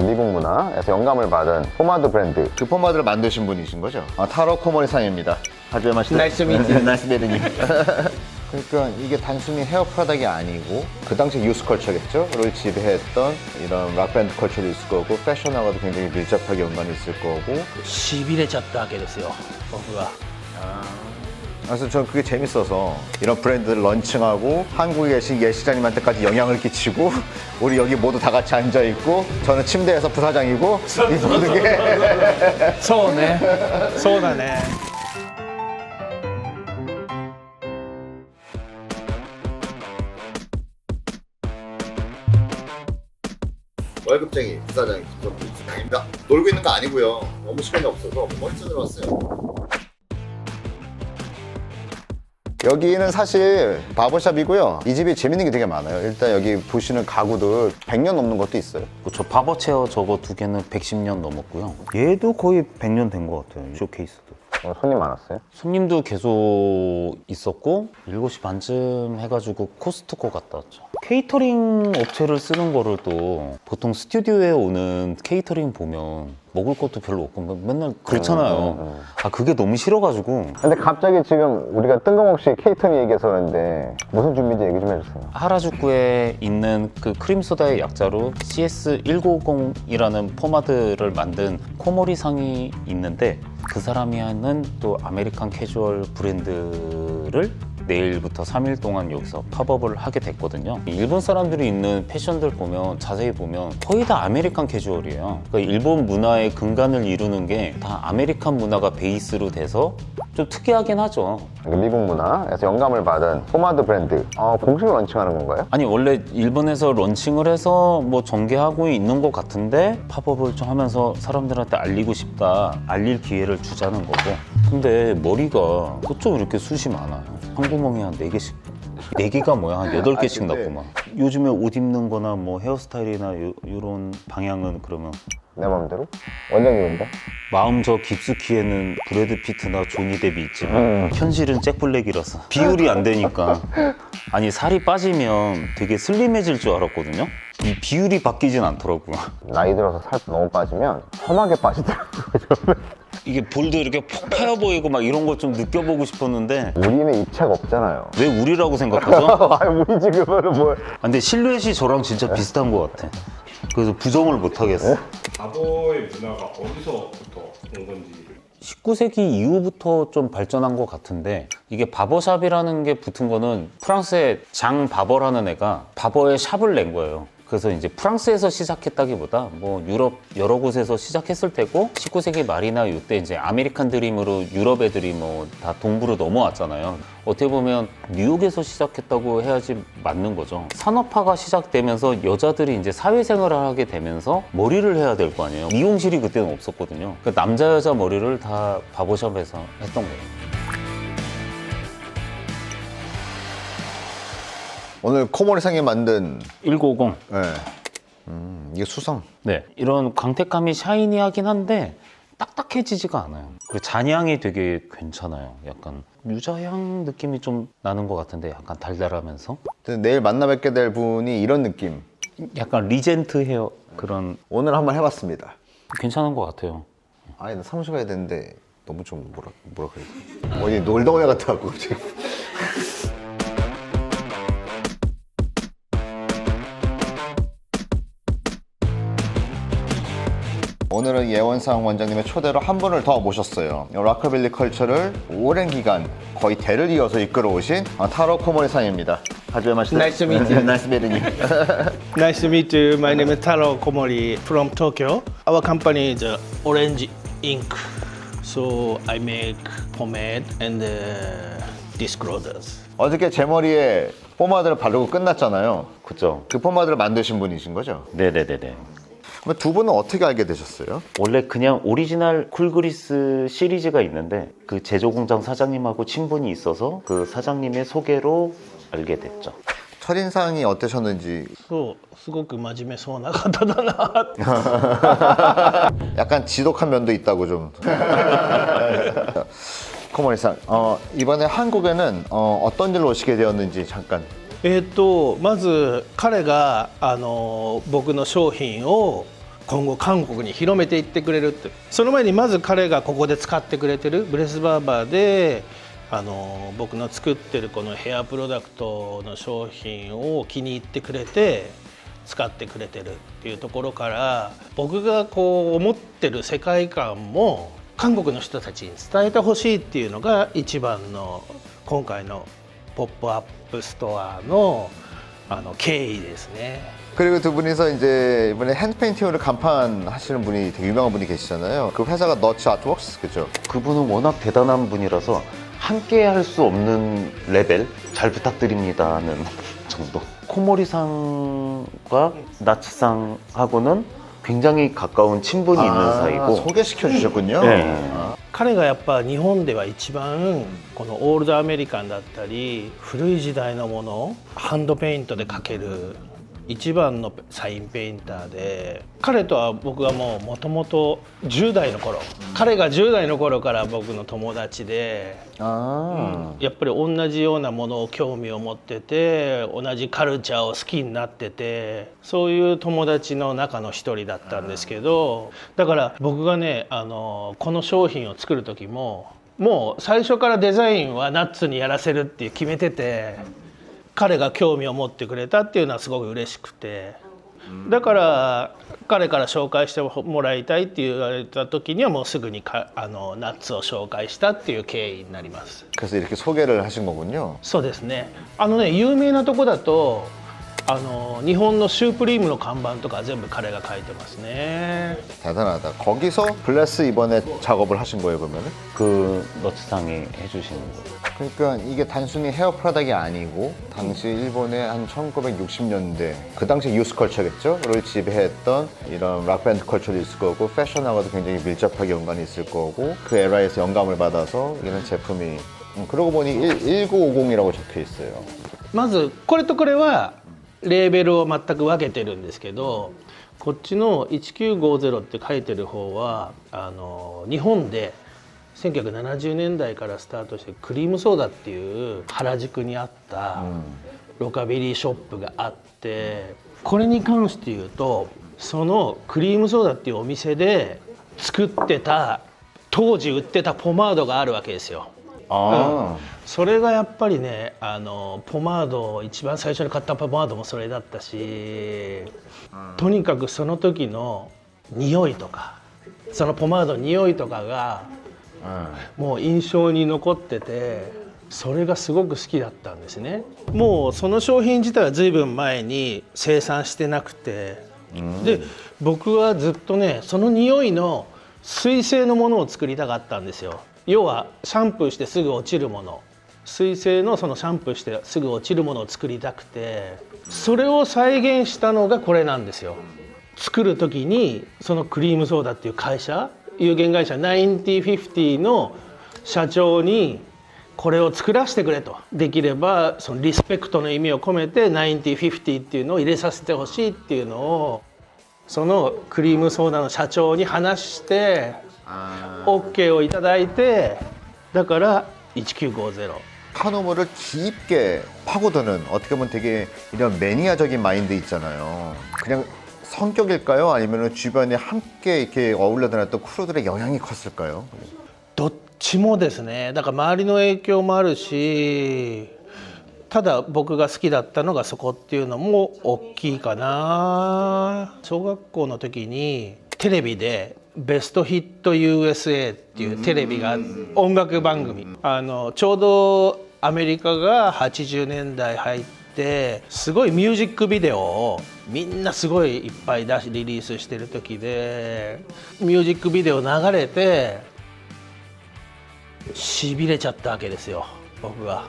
미국 문화에서 영감을 받은 포마드 브랜드. 그 포마드를 만드신 분이신 거죠? 타로 코모리상입니다. 하지마 마시다. Nice to meet you. 나이스 메르님. 그러니까 이게 단순히 헤어 프로덕이 아니고 그 당시 유스 컬처겠죠?를 지배했던 이런 락밴드 컬처도 있을 거고 패션하고도 굉장히 밀접하게 연관이 있을 거고 しびれちゃったわけですよ僕は 그래서 저는 그게 재밌어서 이런 브랜드를 런칭하고 한국에 계신 예시장님한테까지 영향을 끼치고 우리 여기 모두 다 같이 앉아있고 저는 침대에서 부사장이고 이 모든 게 そうねそうだね 월급쟁이 부사장이 김성태 부사장입니다. 놀고 있는 거 아니고요. 너무 시간이 없어서 머릿속으로 왔어요. 여기는 사실 바버샵이고요. 이 집이 재밌는 게 되게 많아요. 일단 여기 보시는 가구들 100년 넘는 것도 있어요. 저 바버 체어 저거 두 개는 110년 넘었고요. 얘도 거의 100년 된 것 같아요. 쇼케이스도. 손님 많았어요? 손님도 계속 있었고 7시 반쯤 해가지고 코스트코 갔다 왔죠. 케이터링 업체를 쓰는 거를 또 보통 스튜디오에 오는 케이터링 보면 먹을 것도 별로 없고 맨날 그렇잖아요. 그게 너무 싫어가지고 근데 갑자기 지금 우리가 뜬금없이 케이터링 얘기해서 그러는데 무슨 준비인지 얘기 좀 해주세요. 하라주쿠에 있는 그 크림소다의 약자로 CS1950이라는 포마드를 만든 코모리상이 있는데 그 사람이 하는 또 아메리칸 캐주얼 브랜드를 내일부터 3일 동안 여기서 팝업을 하게 됐거든요. 일본 사람들이 있는 패션들 보면 자세히 보면 거의 다 아메리칸 캐주얼이에요. 그러니까 일본 문화의 근간을 이루는 게 다 아메리칸 문화가 베이스로 돼서 좀 특이하긴 하죠. 미국 문화에서 영감을 받은 포마드 브랜드 공식 런칭하는 건가요? 아니 원래 일본에서 런칭을 해서 뭐 전개하고 있는 것 같은데 팝업을 좀 하면서 사람들한테 알리고 싶다, 알릴 기회를 주자는 거고. 근데 머리가 어쩜 이렇게 숱이 많아요. 한 구멍에 한 4개씩 4개가 뭐야? 한 8개씩 근데- 났구만. 요즘에 옷 입는 거나 뭐 헤어스타일이나 요런 방향은 그러면 내 마음대로? 원장님인데? 마음 저 깊숙이에는 브래드 피트나 조니 뎁이 있지만 현실은 잭 블랙이라서 비율이 안 되니까. 아니 살이 빠지면 되게 슬림해질 줄 알았거든요. 이 비율이 바뀌진 않더라고요. 나이 들어서 살 너무 빠지면 험하게 빠지더라고요. 이게 볼도 이렇게 퍽 파여 보이고 막 이런 걸 좀 느껴보고 싶었는데 우리는 입체가 없잖아요. 왜 우리라고 생각하죠? 우리 지금은 뭘. 근데 실루엣이 저랑 진짜 비슷한 것 같아. 그래서 부정을 못 하겠어. 바버의 문화가 어디서부터 온 건지 19세기 이후부터 좀 발전한 것 같은데 이게 바버샵이라는 게 붙은 거는 프랑스의 장 바버라는 애가 바버의 샵을 낸 거예요. 그래서 이제 프랑스에서 시작했다기보다 뭐 유럽 여러 곳에서 시작했을 테고 19세기 말이나 이때 이제 아메리칸 드림으로 유럽 애들이 뭐 다 동부로 넘어왔잖아요. 어떻게 보면 뉴욕에서 시작했다고 해야지 맞는 거죠. 산업화가 시작되면서 여자들이 이제 사회생활을 하게 되면서 머리를 해야 될 거 아니에요. 미용실이 그때는 없었거든요. 그러니까 남자 여자 머리를 다 바버샵에서 했던 거예요. 오늘 코모리상이 만든 1950. 네. 이게 수성. 네, 이런 광택감이 샤이니하긴 한데 딱딱해지지가 않아요. 그리고 잔향이 되게 괜찮아요. 약간 유자향 느낌이 좀 나는 것 같은데 약간 달달하면서 내일 만나 뵙게 될 분이 이런 느낌. 약간 리젠트 헤어 그런 오늘 한번 해봤습니다. 괜찮은 것 같아요. 아니 나 사무실 가야 되는데 너무 좀 뭐라 그래. 어디 놀다 온 애 같아갖고 지금. 오늘은 예원상 원장님의 초대로 한 분을 더 모셨어요. 락커빌리 컬처를 오랜 기간 거의 대를 이어서 이끌어 오신 타로 코모리상입니다. 하지마 마시다. Nice to meet you. 나이스 메르님. Nice to meet you. My name is Taro Komori from Tokyo. Our company is Orange Ink. So I make pomade and disclosures. 어저께 제 머리에 포마드를 바르고 끝났잖아요. 그죠? 그 포마드를 만드신 분이신 거죠? 네네네네. 그럼 두 분은 어떻게 알게 되셨어요? 원래 그냥 오리지널 쿨그리스 시리즈가 있는데 그 제조공장 사장님하고 친분이 있어서 그 사장님의 소개로 알게 됐죠. 첫인상이 어떠셨는지. そうすごく真面目そうな方だな 약간 지독한 면도 있다고 좀. 코모리상, 이번에 한국에는 어떤 일로 오시게 되었는지 잠깐. まず彼が僕の商品を今後韓国に広めていってくれるって。その前にまず彼がここで使ってくれてるブレスバーバーで僕の作ってるこのヘアプロダクトの商品を気に入ってくれて使ってくれてるっていうところから、僕がこう思ってる世界観も韓国の人たちに伝えてほしいっていうのが一番の今回のポップアップストアの経緯ですね。 그리고 두 분이서 이제 이번에 핸드페인팅으로 간판 하시는 분이 되게 유명한 분이 계시잖아요. 그 회사가 너츠 아트웍스, 그죠? 그분은 워낙 대단한 분이라서 함께 할 수 없는 레벨 잘 부탁드립니다는 정도. 코모리상과 나츠상하고는 굉장히 가까운 친분이 있는 사이고. 소개시켜 주셨군요. 네. 彼がやっぱ日本では一番このオールドアメリカンだったり古い時代のものをハンドペイントで描ける一番のサインペインターで、彼とは僕はもともと10代の頃、彼が10代の頃から僕の友達で、 やっぱり同じようなものを興味を持ってて、同じカルチャーを好きになってて、そういう友達の中の一人だったんですけど、だから僕がねこの商品を作る時ももう最初からデザインはナッツにやらせるって決めてて、彼が興味を持ってくれたっていうのはすごく嬉しくて、だから彼から紹介してもらいたいって言われた時にはもうすぐにナッツを紹介したっていう経緯になります。 그래서 이렇게 소개를 하신 거군요. そうですね。有名なとこだと日本のシュープリームの看板とか全部彼が書いてますね。 대단하다. 거기서 블레스 이번에 작업을 하신 거예요, 그러면은? 그 너츠상이 해주시는 거. 그러니까 이게 단순히 헤어 프로덕이 아니고 당시 일본의 한 1960년대 그 당시 유스 컬처겠죠?를 지배했던 이런 락밴드 컬처도 있을 거고 패션하고도 굉장히 밀접하게 연관이 있을 거고 그 에라에서 영감을 받아서 이런 제품이 그러고 보니 1950이라고 적혀 있어요. まずこれとこれはレーベルを全く分けてるんですけど、こっちの1950って書いてる方は日本で1970年代からスタートしてクリームソーダっていう原宿にあったロカビリーショップがあって、これに関して言うとそのクリームソーダっていうお店で作ってた当時売ってたポマードがあるわけですよ。 それがやっぱりねポマード一番最初に買ったポマードもそれだったし、とにかくその時の匂いとかそのポマードの匂いとかがもう印象に残ってて、それがすごく好きだったんですね。もうその商品自体は随分前に生産してなくて、で僕はずっとねその匂いの水性のものを作りたかったんですよ。要はシャンプーしてすぐ落ちるもの、水性のそのシャンプーしてすぐ落ちるものを作りたくて、それを再現したのがこれなんですよ。作る時にそのクリームソーダっていう会社、有限会社9050の社長にこれを作らせてくれと、できればそのリスペクトの意味を込めて9050っていうのを入れさせてほしいっていうのをそのクリームソーダの社長に話してOKをいただいて、だから1950。 카노무를 깊게 파고드는 어떻게 보면 되게 이런 매니아적인 마인드 있잖아요. 그냥 성격일까요? 아니면 주변에 함께 이렇게 어울려 다녔던 크루들의 영향이 컸을까요? どっちもですね。だから周りの影響もあるし、ただ僕が好きだったのがそこっていうのも大きいかな。小学校の時にテレビでベストヒット USA っていうテレビが音楽番組、ちょうどアメリカが80年代入ってすごいミュージックビデオをみんなすごいいっぱいリリースしてる時で、ミュージックビデオ流れてしびれちゃったわけですよ僕が。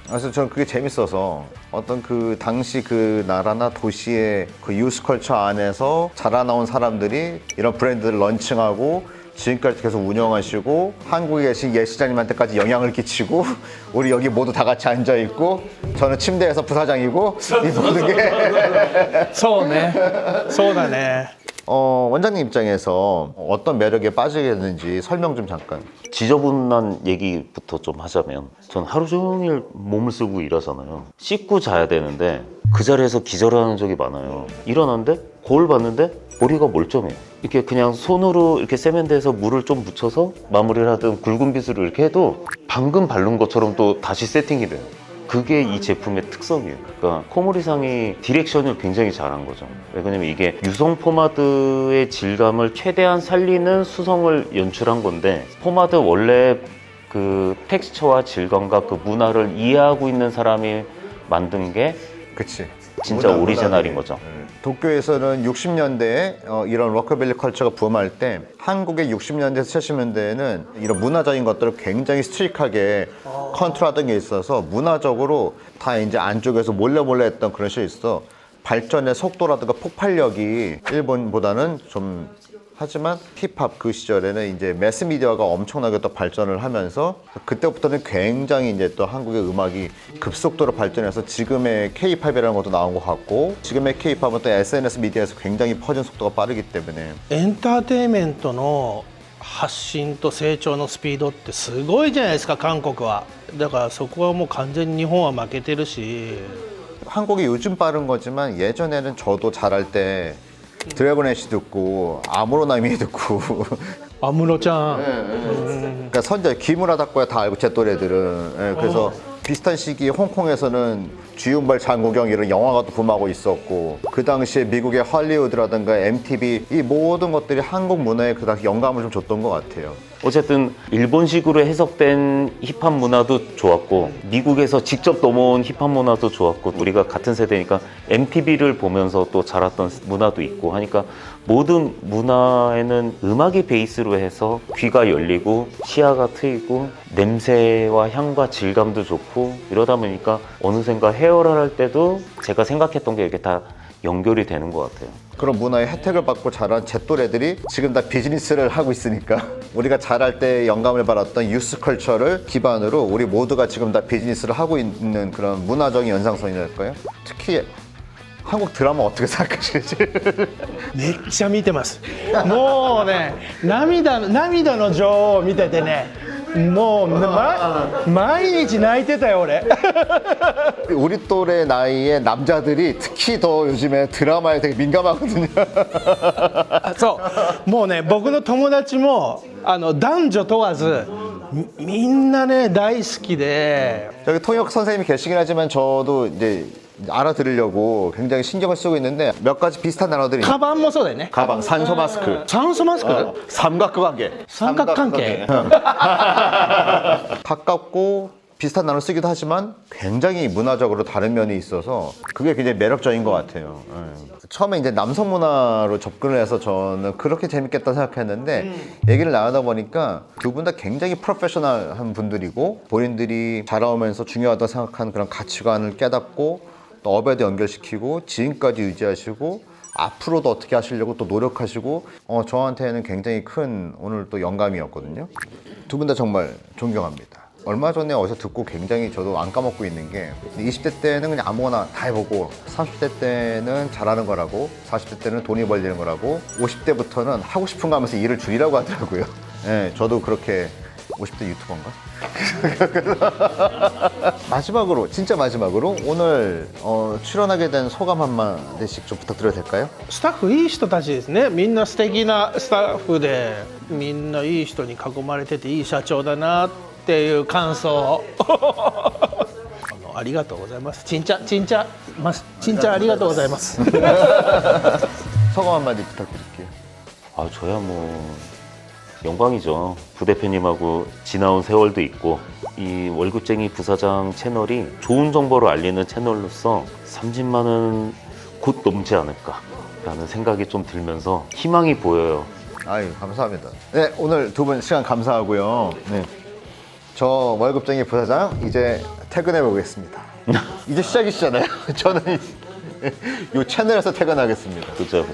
그래서 저는 그게 재밌어서 어떤 그 당시 그 나라나 도시의 그 유스컬처 안에서 자라나온 사람들이 이런 브랜드를 런칭하고 지금까지 계속 운영하시고 한국에 계신 예 시장님한테까지 영향을 끼치고 우리 여기 모두 다 같이 앉아 있고 저는 침대에서 부사장이고 이 모든 게 そうねそうだね。 원장님 입장에서 어떤 매력에 빠지게 됐는지 설명 좀 잠깐. 지저분한 얘기부터 좀 하자면 전 하루 종일 몸을 쓰고 일하잖아요. 씻고 자야 되는데 그 자리에서 기절하는 적이 많아요. 일어났는데 거울 봤는데 머리가 멀쩡해요. 이렇게 그냥 손으로 이렇게 세면대에서 물을 좀 묻혀서 마무리를 하든 굵은 빗으로 이렇게 해도 방금 바른 것처럼 또 다시 세팅이 돼요. 그게 이 제품의 특성이에요. 그러니까 코모리상이 디렉션을 굉장히 잘한 거죠. 왜냐면 이게 유성 포마드의 질감을 최대한 살리는 수성을 연출한 건데, 포마드 원래 그 텍스처와 질감과 그 문화를 이해하고 있는 사람이 만든 게 그치. 진짜 오리지널인 거죠. 도쿄에서는 60년대에 이런 록커빌리 컬처가 부음할 때 한국의 60년대에서 70년대에는 이런 문화적인 것들을 굉장히 스트릭하게 컨트롤하던 게 있어서 문화적으로 다 이제 안쪽에서 몰래 했던 그런 식이 있어. 발전의 속도라든가 폭발력이 일본보다는 좀 하지만 힙합 그 시절에는 이제 매스미디어가 엄청나게 또 발전을 하면서 그때부터는 굉장히 이제 또 한국의 음악이 급속도로 발전해서 지금의 K-팝이라는 것도 나온 것 같고, 지금의 K-팝은 또 SNS 미디어에서 굉장히 퍼진 속도가 빠르기 때문에 エンターテインメントの発信と成長のスピードってすごいじゃないですか、韓国は。だからそこはもう完全に日本は負けてるし。 한국이 요즘 빠른 거지만 예전에는 저도 잘할 때 드래곤 애쉬 듣고 아무로나미 듣고 安室ちゃん、 그러니까 선재 기무라 닥고야 다 알고 제 또래들은. 예, 그래서 비슷한 시기에 홍콩에서는 주윤발 장국영 이런 영화가 또 붐하고 있었고, 그 당시에 미국의 할리우드라든가 MTV 이 모든 것들이 한국 문화에 그닥 영감을 좀 줬던 것 같아요. 어쨌든 일본식으로 해석된 힙합 문화도 좋았고, 미국에서 직접 넘어온 힙합 문화도 좋았고, 우리가 같은 세대니까 MTV를 보면서 또 자랐던 문화도 있고 하니까 모든 문화에는 음악이 베이스로 해서 귀가 열리고 시야가 트이고 냄새와 향과 질감도 좋고, 이러다 보니까 어느샌가 헤어를 할 때도 제가 생각했던 게 이렇게 다 연결이 되는 것 같아요. 그런 문화의 혜택을 받고 자란 제 또래들이 지금 다 비즈니스를 하고 있으니까 우리가 자랄 때 영감을 받았던 유스 컬처를 기반으로 우리 모두가 지금 다 비즈니스를 하고 있는 그런 문화적인 연상선이랄까요? 특히 한국 드라마 어떻게 생각하시는지? めっちゃ見てます。もうね、涙の女王見ててね、もう、毎日泣いてたよ俺。 우리 또래 나이의 남자들이 특히 더 요즘에 드라마에 되게 민감하거든요. そうもうね、僕の友達も男女問わずみんなね大好きで。 저기 통역 선생님이 계시긴 하지만 저도 이제 알아들으려고 굉장히 신경을 쓰고 있는데 몇 가지 비슷한 단어들이 カバンもそうだよね。 가방, 산소 마스크, 酸素マスク、 삼각관계, 삼각관계. 가깝고 비슷한 단어를 쓰기도 하지만 굉장히 문화적으로 다른 면이 있어서 그게 굉장히 매력적인 것 같아요. 처음에 이제 남성 문화로 접근을 해서 저는 그렇게 재밌겠다 생각했는데 얘기를 나누다 보니까 두 분 다 굉장히 프로페셔널한 분들이고 본인들이 자라오면서 중요하다고 생각하는 그런 가치관을 깨닫고 또 업에도 연결시키고 지금까지 유지하시고 앞으로도 어떻게 하시려고 또 노력하시고 저한테는 굉장히 큰 오늘 또 영감이었거든요. 두 분 다 정말 존경합니다. 얼마 전에 어디서 듣고 굉장히 저도 안 까먹고 있는 게 20대 때는 그냥 아무거나 다 해보고 30대 때는 잘하는 거라고 40대 때는 돈이 벌리는 거라고 50대부터는 하고 싶은 거 하면서 일을 줄이라고 하더라고요. 네, 저도 그렇게 50대 유튜버인가? 마지막으로 진짜 마지막으로 오늘 출연하게 된 소감 한마디씩 좀 부탁드려도 될까요? スタッフいい人たちですね。みんな素敵なスタッフで、みんないい人に囲まれてていい社長だなっていう感想。ありがとうございます。ちんちゃありがとうございます。 소감 한마디 부탁드릴게요. 아, 저야 뭐 영광이죠. 부대표님하고 지나온 세월도 있고, 이 월급쟁이 부사장 채널이 좋은 정보를 알리는 채널로서 30만 원 곧 넘지 않을까라는 생각이 좀 들면서 희망이 보여요. 아유, 감사합니다. 네, 오늘 두 분 시간 감사하고요. 네. 저 월급쟁이 부사장 이제 퇴근해 보겠습니다. 이제 시작이시잖아요. 저는 이 채널에서 퇴근하겠습니다. 그죠.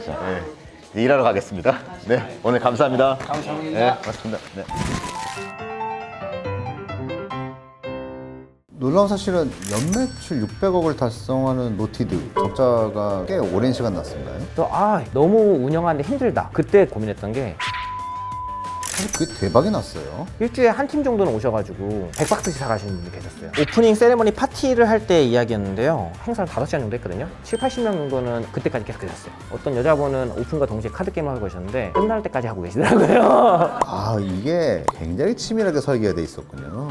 네, 일하러 가겠습니다. 네, 오늘 감사합니다. 감사합니다. 네, 고맙습니다. 네. 놀라운 사실은 연매출 600억을 달성하는 노티드 적자가 꽤 오랜 시간 났습니다. 너무 운영하는데 힘들다. 그때 고민했던 게 사실 그게 대박이 났어요. 일주일에 한 팀 정도는 오셔가지고 100박스씩 사가시는 분들 계셨어요. 오프닝 세레머니 파티를 할 때 이야기였는데요. 행사를 5시간 정도 했거든요. 70-80명 정도는 그때까지 계속 계셨어요. 어떤 여자분은 오픈과 동시에 카드 게임을 하고 계셨는데 끝날 때까지 하고 계시더라고요. 아, 이게 굉장히 치밀하게 설계가 돼 있었군요.